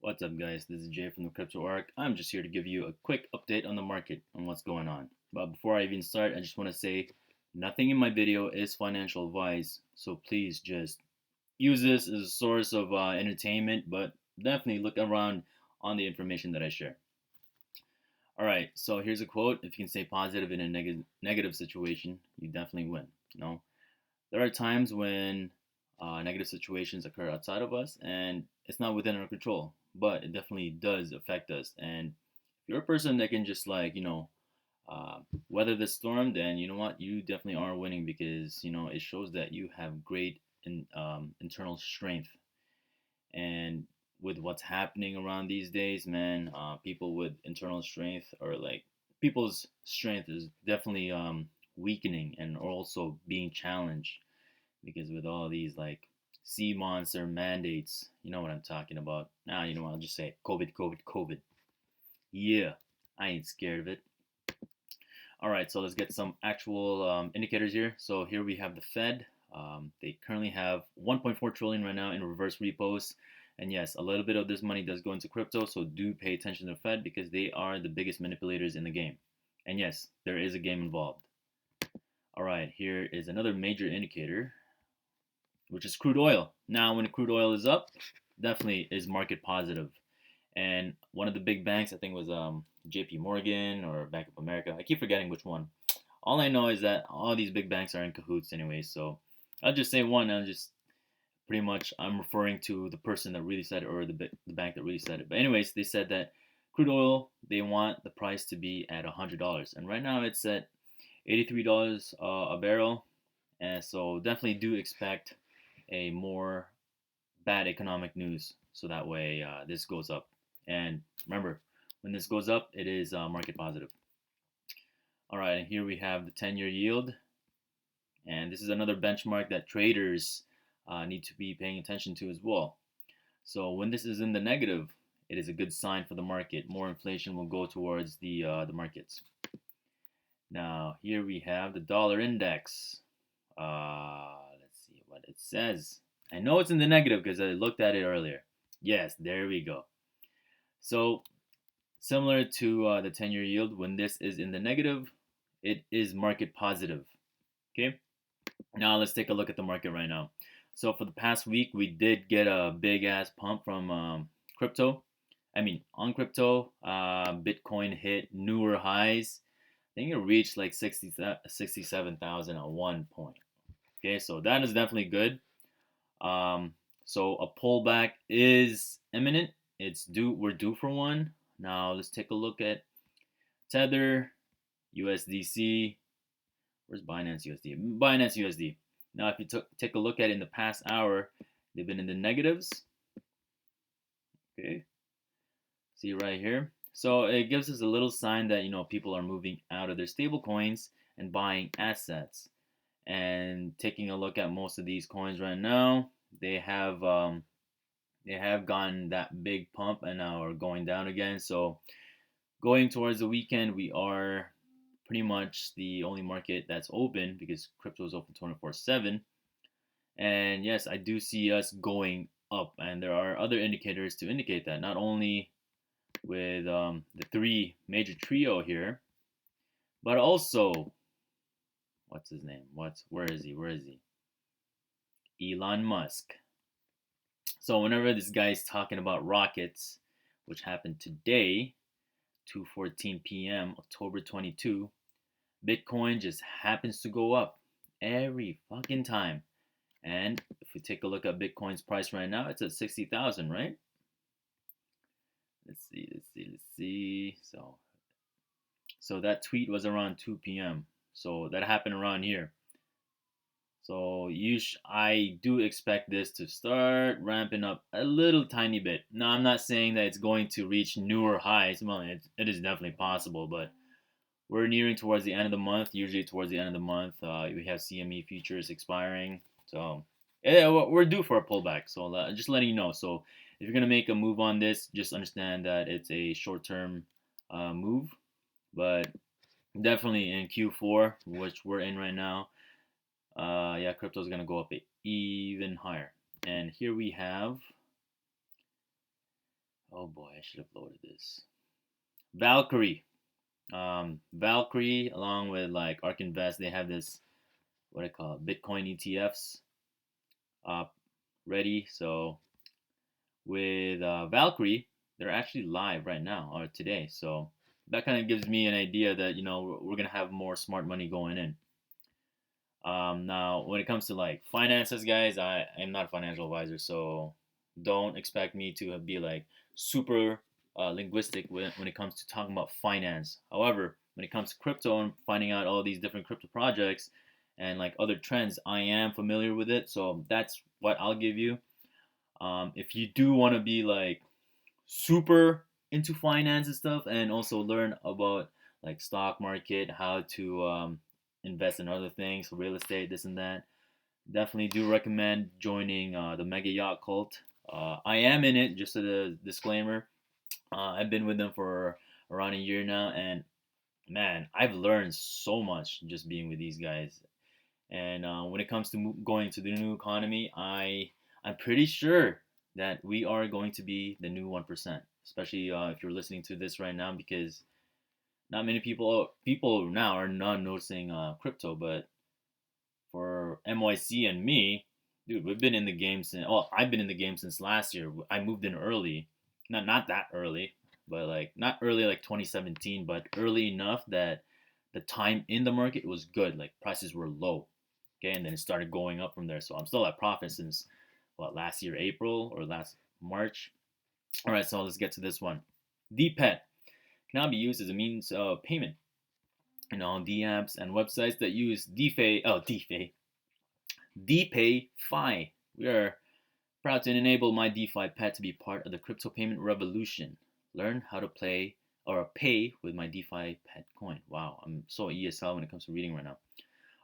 What's up, guys? This is Jay from the Crypto Arc. I'm just here to give you a quick update on the market and what's going on. But before I even start, I just want to say nothing in my video is financial advice, so please just use this as a source of entertainment, but definitely look around on the information that I share. All right, so here's a quote: "If you can stay positive in a negative situation, you definitely win." There are times when negative situations occur outside of us and it's not within our control, but it definitely does affect us. And if you're a person that can just uh, weather the storm, then you know what? You definitely are winning because it shows that you have great internal strength. And with what's happening around these days, man, people with internal strength or like people's strength is definitely weakening and also being challenged because with all these like sea monster mandates, you know what I'm talking about. Now, you know what, I'll just say COVID, COVID, COVID. Yeah, I ain't scared of it. All right, so let's get some actual indicators here. So here we have the Fed. They currently have 1.4 trillion right now in reverse repos. And yes, a little bit of this money does go into crypto, so do pay attention to the Fed because they are the biggest manipulators in the game. And yes, there is a game involved. All right, here is another major indicator, which is crude oil. Now, when crude oil is up, definitely is market positive. And one of the big banks, I think, was J.P. Morgan or Bank of America. I keep forgetting which one. All I know is that all these big banks are in cahoots anyway. So I'll just say one. I'll just pretty much I'm referring to the person that really said it or the bank that really said it. But anyways, they said that crude oil they want the price to be at $100, and right now it's at $83 a barrel. And so definitely do expect a more bad economic news so that way this goes up. And remember, when this goes up, it is market positive. All right, and here we have the 10-year yield. And this is another benchmark that traders need to be paying attention to as well. So when this is in the negative, it is a good sign for the market. More inflation will go towards the markets. Now here we have the dollar index. Let's see what it says. I know it's in the negative because I looked at it earlier. Yes, there we go. So similar to the 10-year yield, when this is in the negative, it is market positive. Okay. Now let's take a look at the market right now. So for the past week, we did get a big ass pump from crypto. I mean, on crypto, Bitcoin hit newer highs. I think it reached like 67,000 at one point. Okay, so that is definitely good. So a pullback is imminent. It's due. We're due for one. Now let's take a look at Tether, USDC. Where's Binance USD? Binance USD. Now, if you take a look at it in the past hour, they've been in the negatives. Okay, see right here. So it gives us a little sign that people are moving out of their stable coins and buying assets. And taking a look at most of these coins right now, they have gotten that big pump and now are going down again. So going towards the weekend, we are pretty much the only market that's open because crypto is open 24/7. And yes, I do see us going up, and there are other indicators to indicate that. Not only with the three major trio here, but also what's his name? Where is he? Where is he? Elon Musk. So whenever this guy's talking about rockets, which happened today, 2:14 p.m. October 22, Bitcoin just happens to go up every fucking time. And if we take a look at Bitcoin's price right now, it's at 60,000, right? Let's see. So that tweet was around 2 p.m. So that happened around here. So I do expect this to start ramping up a little tiny bit. Now, I'm not saying that it's going to reach newer highs. Well, it is definitely possible, but we're nearing towards the end of the month. Usually towards the end of the month, we have CME futures expiring. So yeah, we're due for a pullback. So just letting you know. So if you're going to make a move on this, just understand that it's a short-term move. But definitely in Q4, which we're in right now, yeah, crypto is going to go up even higher. And here we have, Oh boy, I should have loaded this. Valkyrie. Valkyrie, along with like Ark Invest, they have this what I call it, Bitcoin ETFs uh, ready. So with Valkyrie, they're actually live right now or today. So that kind of gives me an idea that we're gonna have more smart money going in. Now, when it comes to like finances, guys, I am not a financial advisor, so don't expect me to be like super linguistic when it comes to talking about finance. However, when it comes to crypto and finding out all these different crypto projects and like other trends, I am familiar with it. So that's what I'll give you. If you do want to be like super into finance and stuff and also learn about like stock market, how to invest in other things, real estate, this and that, definitely do recommend joining the Mega Yacht Cult. I am in it, just a disclaimer. I've been with them for around a year now, and man, I've learned so much just being with these guys. And when it comes to going to the new economy, I'm pretty sure that we are going to be the new 1%. Especially if you're listening to this right now, because not many people now are not noticing crypto, but for MYC and me, dude, we've been in the game since. Well, I've been in the game since last year. I moved in early, not that early, but like not early like 2017, but early enough that the time in the market was good. Like prices were low, okay, and then it started going up from there. So I'm still at profit since what, last year April or last March. All right, so let's get to this one. DPET can now be used as a means of payment. The apps and websites that use DPayFi. We are proud to enable my DeFi pet to be part of the crypto payment revolution. Learn how to play or pay with my DeFi pet coin. Wow, I'm so ESL when it comes to reading right now.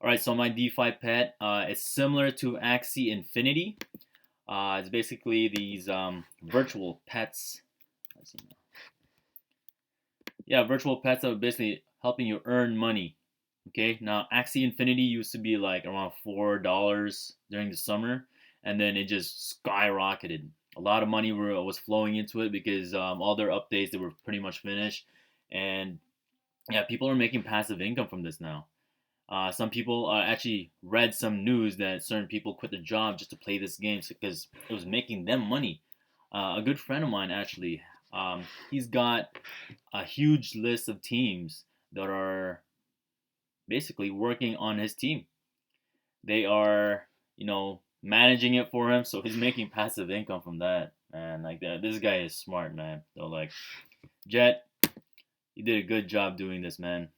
All right, so my DeFi pet, it's similar to Axie Infinity. It's basically these virtual pets. Let's see now. Yeah, virtual pets are basically helping you earn money. Okay, now Axie Infinity used to be like around $4 during the summer, and then it just skyrocketed. A lot of money was flowing into it because all their updates, they were pretty much finished, and yeah, people are making passive income from this now. Some people actually read some news that certain people quit their job just to play this game because it was making them money. A good friend of mine actually, he's got a huge list of teams that are basically working on his team. They are, managing it for him, so he's making passive income from that. And like that, this guy is smart, man. So like, Jet, you did a good job doing this, man.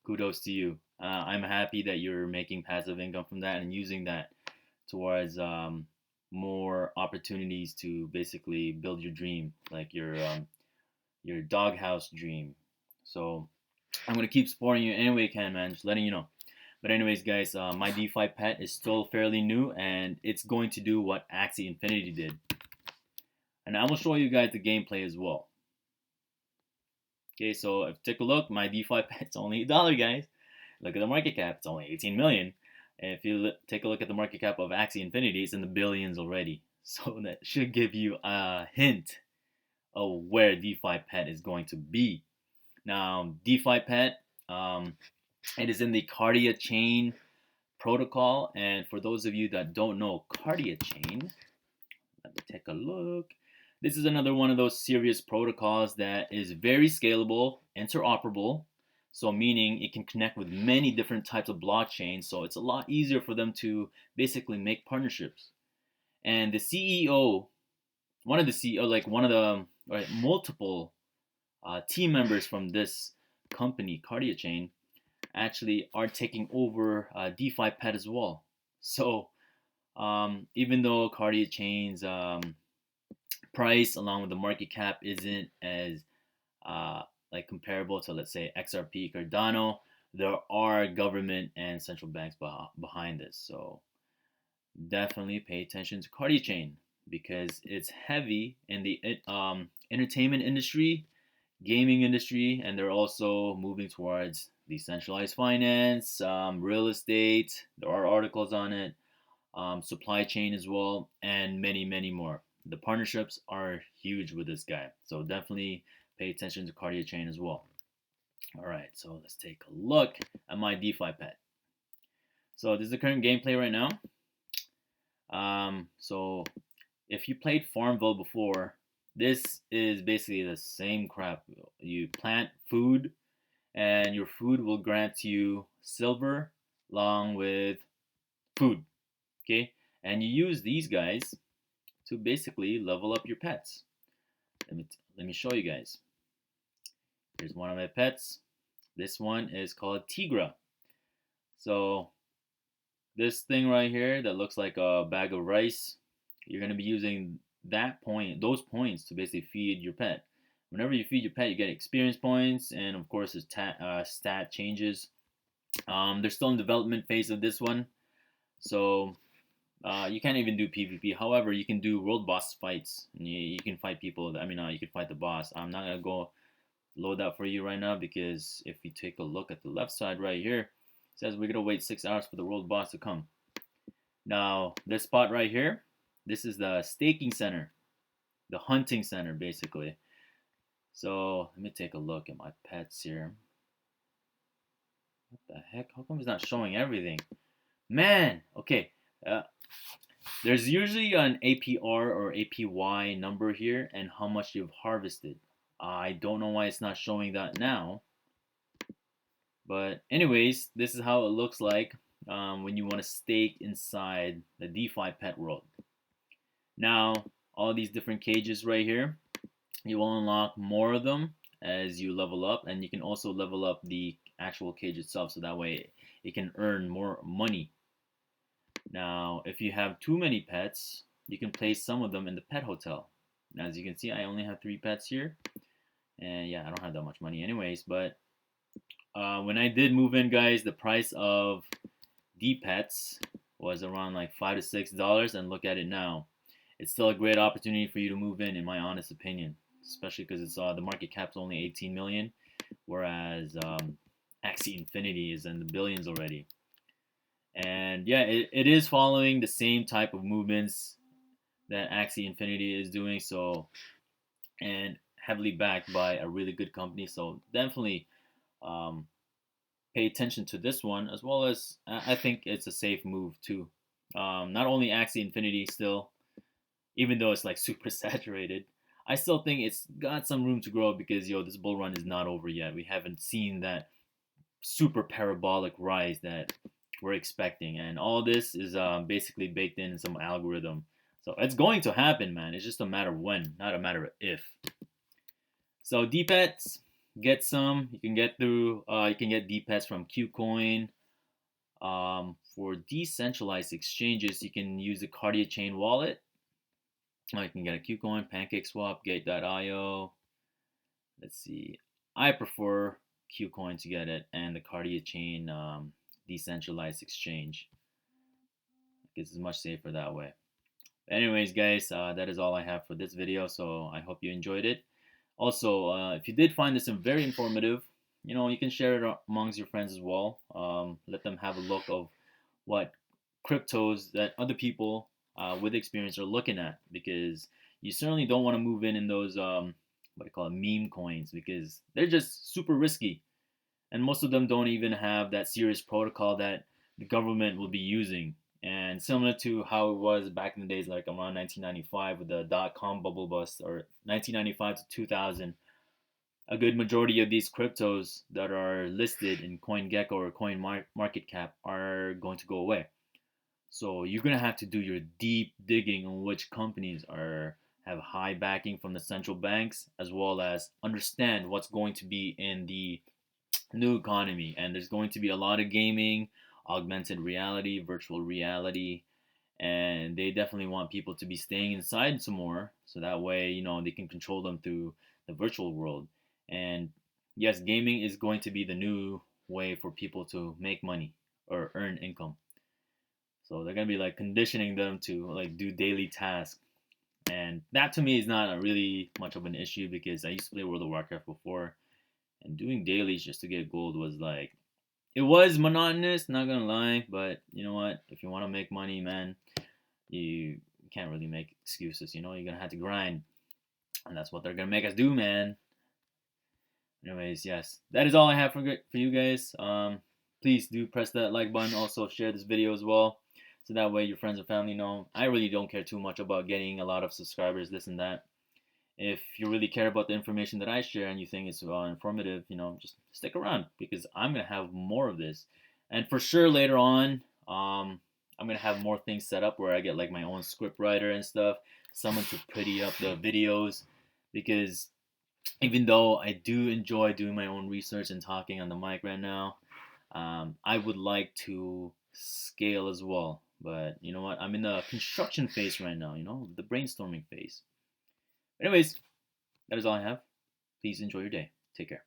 Kudos to you. I'm happy that you're making passive income from that and using that towards more opportunities to basically build your dream, like your doghouse dream. So I'm gonna keep supporting you any way I can, man. Just letting you know. But anyways, guys, my DeFi pet is still fairly new, and it's going to do what Axie Infinity did. And I will show you guys the gameplay as well. Okay, so if you take a look, my DeFi pet's only $1, guys. Look at the market cap; it's only 18 million. And if you take a look at the market cap of Axie Infinity, it's in the billions already. So that should give you a hint of where DeFi pet is going to be. Now, DeFi pet, it is in the Kardiachain protocol. And for those of you that don't know Kardiachain, let me take a look. This is another one of those serious protocols that is very scalable, interoperable. So meaning it can connect with many different types of blockchains. So it's a lot easier for them to basically make partnerships. And the CEO, one of the CEO, like one of the multiple team members from this company, Kardiachain, actually are taking over DeFi Pet as well. So even though Kardiachain's price along with the market cap isn't as like comparable to, let's say, XRP, Cardano, there are government and central banks behind this. So definitely pay attention to Kardiachain because it's heavy in the entertainment industry, gaming industry, and they're also moving towards decentralized finance, real estate. There are articles on it, supply chain as well, and many, many more. the partnerships are huge with this guy. So definitely pay attention to Kardiachain as well. All right, so let's take a look at my DeFi pet. So this is the current gameplay right now. So if you played Farmville before, this is basically the same crap. You plant food, and your food will grant you silver along with food. Okay, and you use these guys to basically level up your pets. Let me show you guys. Here's one of my pets. This one is called Tigra. So this thing right here that looks like a bag of rice, you're going to be using those points to basically feed your pet. Whenever you feed your pet, you get experience points, and of course, his stat changes. They're still in development phase of this one, so you can't even do PvP. However, you can do world boss fights. You can fight people. I mean, you can fight the boss. I'm not gonna go load that for you right now because if you take a look at the left side right here, it says we're gonna wait 6 hours for the world boss to come. Now, this spot right here, this is the staking center, the hunting center, basically. So let me take a look at my pets here. What the heck? How come it's not showing everything? Man, okay. There's usually an APR or APY number here and how much you've harvested. I don't know why it's not showing that now. But anyways, this is how it looks like when you want to stake inside the DeFi pet world. Now, all these different cages right here, you will unlock more of them as you level up, and you can also level up the actual cage itself so that way it can earn more money. Now, if you have too many pets, you can place some of them in the pet hotel. Now, as you can see, I only have 3 pets here, and yeah, I don't have that much money anyways, but when I did move in, guys, the price of DPETs was around like $5 to $6, and look at it now. It's still a great opportunity for you to move in my honest opinion, especially because it's the market cap's only 18 million, whereas Axie Infinity is in the billions already. And yeah, it is following the same type of movements that Axie Infinity is doing, so, and heavily backed by a really good company, so definitely pay attention to this one, as well as I think it's a safe move too. Not only Axie Infinity still, even though it's like super saturated, I still think it's got some room to grow because this bull run is not over yet. We haven't seen that super parabolic rise that we're expecting, and all this is basically baked in some algorithm. So it's going to happen, man. It's just a matter of when, not a matter of if. So DPETs, get some. You can get through. You can get DPETs from KuCoin. For decentralized exchanges, you can use the Kardiachain wallet. You can get a KuCoin, PancakeSwap, Gate.io. Let's see. I prefer KuCoin to get it, and the Kardiachain decentralized exchange. It's much safer that way. Anyways, guys, that is all I have for this video, so I hope you enjoyed it. Also, if you did find this very informative, you can share it amongst your friends as well. Let them have a look of what cryptos that other people with experience are looking at, because you certainly don't want to move in those what do you call it, meme coins, because they're just super risky, and most of them don't even have that serious protocol that the government will be using. And similar to how it was back in the days, like around 1995 with the dot-com bubble bust, or 1995 to 2000, a good majority of these cryptos that are listed in CoinGecko or CoinMarketCap are going to go away. So you're going to have to do your deep digging on which companies have high backing from the central banks, as well as understand what's going to be in the new economy. And there's going to be a lot of gaming, augmented reality, virtual reality, and they definitely want people to be staying inside some more, so that way they can control them through the virtual world. And yes, gaming is going to be the new way for people to make money or earn income. So they're going to be like conditioning them to like do daily tasks, and that to me is not really much of an issue, because I used to play World of Warcraft before, and doing dailies just to get gold was like, it was monotonous, not gonna lie, but you know what? If you want to make money, man, you can't really make excuses. You're gonna have to grind, and that's what they're gonna make us do, man. Anyways, yes, that is all I have for you guys. Please do press that like button. Also, share this video as well, so that way your friends and family know. I really don't care too much about getting a lot of subscribers, this and that. If you really care about the information that I share and you think it's informative, just stick around, because I'm gonna have more of this, and for sure later on, I'm gonna have more things set up where I get like my own script writer and stuff, someone to pretty up the videos, because even though I do enjoy doing my own research and talking on the mic right now, I would like to scale as well. But you know what? I'm in the construction phase right now, the brainstorming phase. Anyways, that is all I have. Please enjoy your day. Take care.